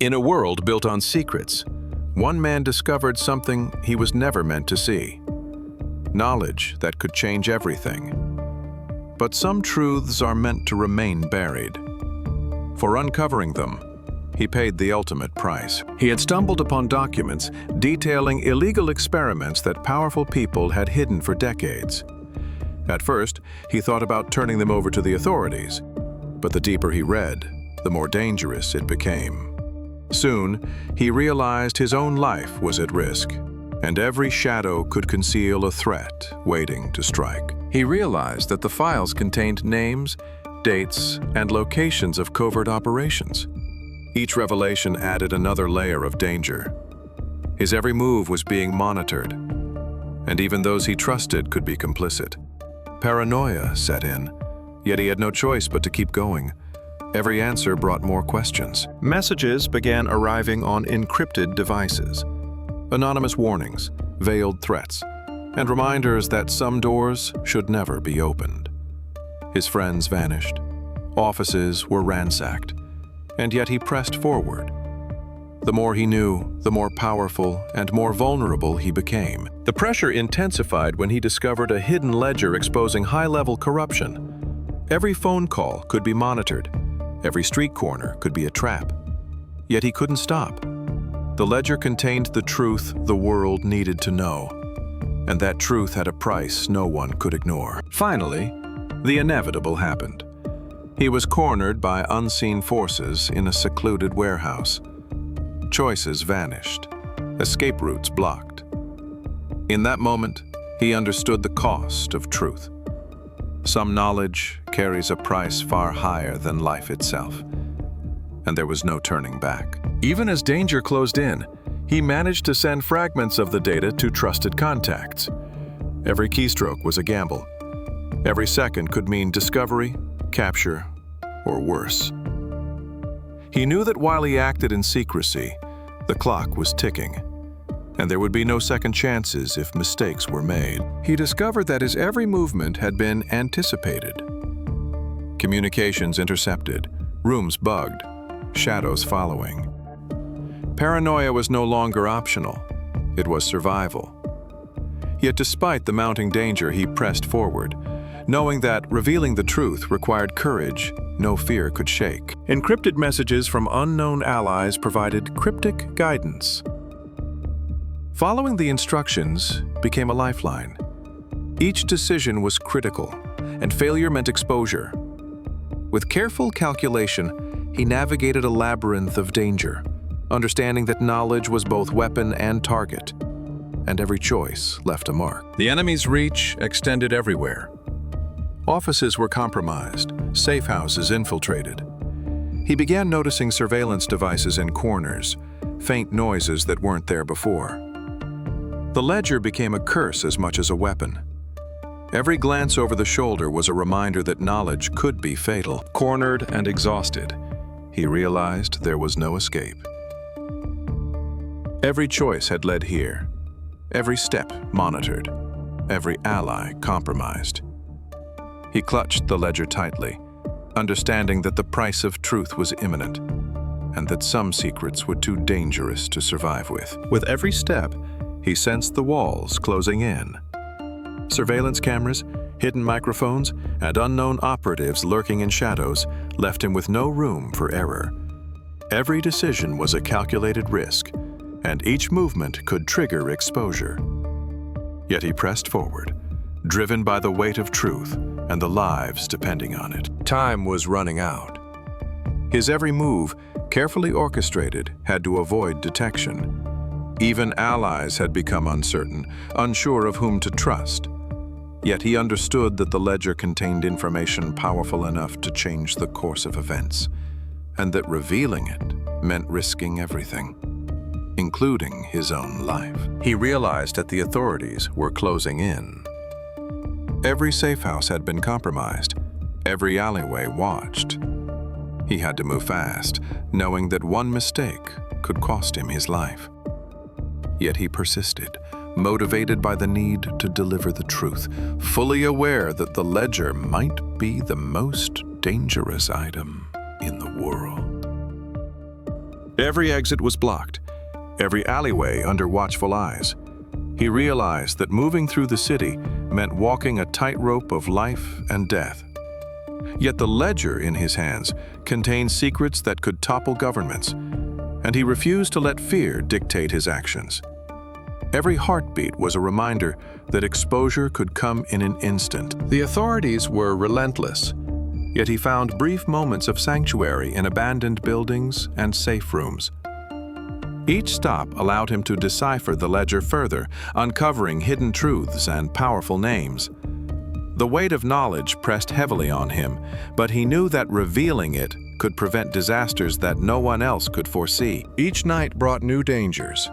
In a world built on secrets, one man discovered something he was never meant to see. Knowledge that could change everything. But some truths are meant to remain buried. For uncovering them, he paid the ultimate price. He had stumbled upon documents detailing illegal experiments that powerful people had hidden for decades. At first, he thought about turning them over to the authorities, but the deeper he read, the more dangerous it became. Soon, he realized his own life was at risk, and every shadow could conceal a threat waiting to strike. He realized that the files contained names, dates, and locations of covert operations. Each revelation added another layer of danger. His every move was being monitored, and even those he trusted could be complicit. Paranoia set in, yet he had no choice but to keep going. Every answer brought more questions. Messages began arriving on encrypted devices. Anonymous warnings, veiled threats, and reminders that some doors should never be opened. His friends vanished. Offices were ransacked, and yet he pressed forward. The more he knew, the more powerful and more vulnerable he became. The pressure intensified when he discovered a hidden ledger exposing high-level corruption. Every phone call could be monitored. Every street corner could be a trap. Yet he couldn't stop. The ledger contained the truth the world needed to know, and that truth had a price no one could ignore. Finally, the inevitable happened. He was cornered by unseen forces in a secluded warehouse. Choices vanished, escape routes blocked. In that moment, he understood the cost of truth. Some knowledge carries a price far higher than life itself, and there was no turning back. Even as danger closed in, he managed to send fragments of the data to trusted contacts. Every keystroke was a gamble. Every second could mean discovery, capture, or worse. He knew that while he acted in secrecy, the clock was ticking, and there would be no second chances if mistakes were made. He discovered that his every movement had been anticipated. Communications intercepted, rooms bugged, shadows following. Paranoia was no longer optional. It was survival. Yet despite the mounting danger, he pressed forward, knowing that revealing the truth required courage no fear could shake. Encrypted messages from unknown allies provided cryptic guidance. Following the instructions became a lifeline. Each decision was critical, and failure meant exposure. With careful calculation, he navigated a labyrinth of danger, understanding that knowledge was both weapon and target, and every choice left a mark. The enemy's reach extended everywhere. Offices were compromised, safe houses infiltrated. He began noticing surveillance devices in corners, faint noises that weren't there before. The ledger became a curse as much as a weapon. Every glance over the shoulder was a reminder that knowledge could be fatal. Cornered and exhausted, he realized there was no escape. Every choice had led here, every step monitored, every ally compromised. He clutched the ledger tightly, understanding that the price of truth was imminent, and that some secrets were too dangerous to survive with. With every step, he sensed the walls closing in. Surveillance cameras, hidden microphones, and unknown operatives lurking in shadows left him with no room for error. Every decision was a calculated risk, and each movement could trigger exposure. Yet he pressed forward, driven by the weight of truth and the lives depending on it. Time was running out. His every move, carefully orchestrated, had to avoid detection. Even allies had become uncertain, unsure of whom to trust. Yet he understood that the ledger contained information powerful enough to change the course of events, and that revealing it meant risking everything, including his own life. He realized that the authorities were closing in. Every safe house had been compromised, every alleyway watched. He had to move fast, knowing that one mistake could cost him his life. Yet he persisted, motivated by the need to deliver the truth, fully aware that the ledger might be the most dangerous item in the world. Every exit was blocked, every alleyway under watchful eyes. He realized that moving through the city meant walking a tightrope of life and death. Yet the ledger in his hands contained secrets that could topple governments, and he refused to let fear dictate his actions. Every heartbeat was a reminder that exposure could come in an instant. The authorities were relentless, yet he found brief moments of sanctuary in abandoned buildings and safe rooms. Each stop allowed him to decipher the ledger further, uncovering hidden truths and powerful names. The weight of knowledge pressed heavily on him, but he knew that revealing it could prevent disasters that no one else could foresee. Each night brought new dangers.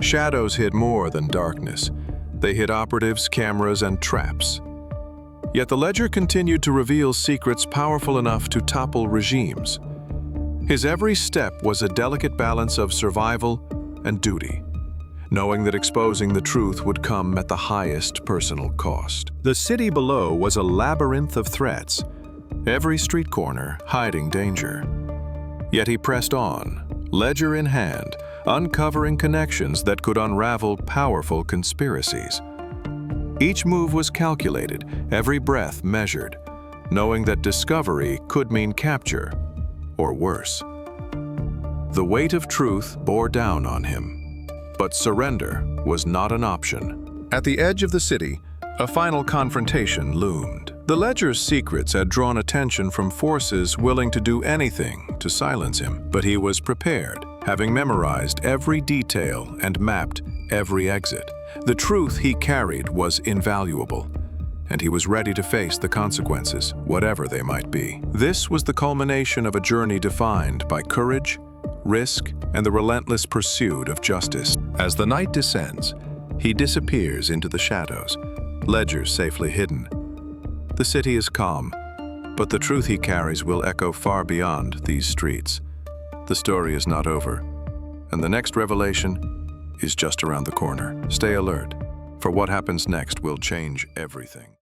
Shadows hid more than darkness. They hid operatives, cameras, and traps. Yet the ledger continued to reveal secrets powerful enough to topple regimes. His every step was a delicate balance of survival and duty, knowing that exposing the truth would come at the highest personal cost. The city below was a labyrinth of threats, every street corner hiding danger. Yet he pressed on, ledger in hand, uncovering connections that could unravel powerful conspiracies. Each move was calculated, every breath measured, knowing that discovery could mean capture, or worse. The weight of truth bore down on him, but surrender was not an option. At the edge of the city, a final confrontation loomed. The ledger's secrets had drawn attention from forces willing to do anything to silence him, but he was prepared, having memorized every detail and mapped every exit. The truth he carried was invaluable, and he was ready to face the consequences, whatever they might be. This was the culmination of a journey defined by courage, risk, and the relentless pursuit of justice. As the night descends, he disappears into the shadows, ledgers safely hidden. The city is calm, but the truth he carries will echo far beyond these streets. The story is not over, and the next revelation is just around the corner. Stay alert, for what happens next will change everything.